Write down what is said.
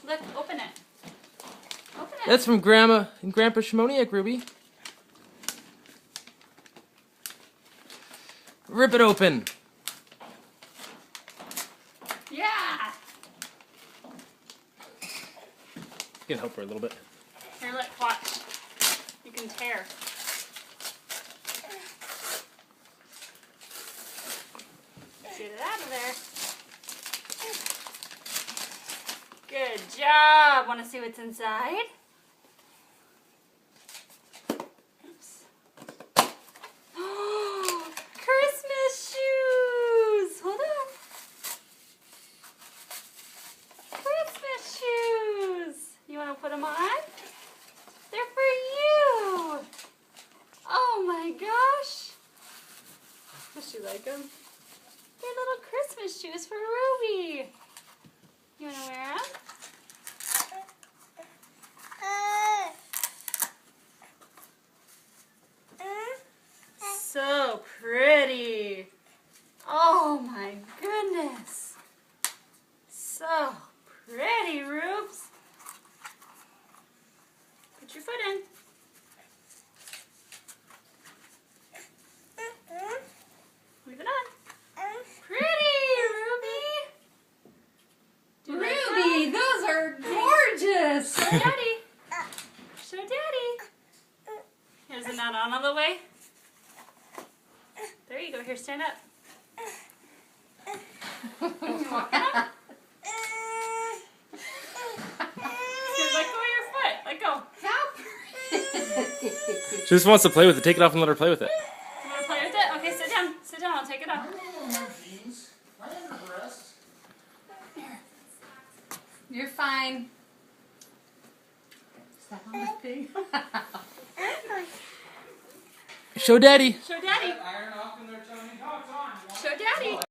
Look, open it. Open it. That's from Grandma and Grandpa Shimoniak, Ruby. Rip it open. Yeah. You can help her a little bit. Here, look, watch. You can tear. Get it out of there. Good job. Want to see what's inside? Oops. Christmas shoes. Hold on. Christmas shoes. You want to put them on? They're for you. Oh my gosh. Does she like them? They're little Christmas shoes for Ruby. You want to wear them? So pretty. Oh my goodness. So pretty, Rubes. Put your foot in. Leave it on. Pretty, Ruby. Do you like Ruby, those are gorgeous. Show Daddy. Show Daddy. Here's the knot on all the way. There you go. Here, stand up. You walk out. Here, let go of your foot. Let go. She just wants to play with it. Take it off and let her play with it. You want to play with it? Okay, sit down. Sit down. I'll take it off. You're fine. Step on my pig. Show Daddy. Show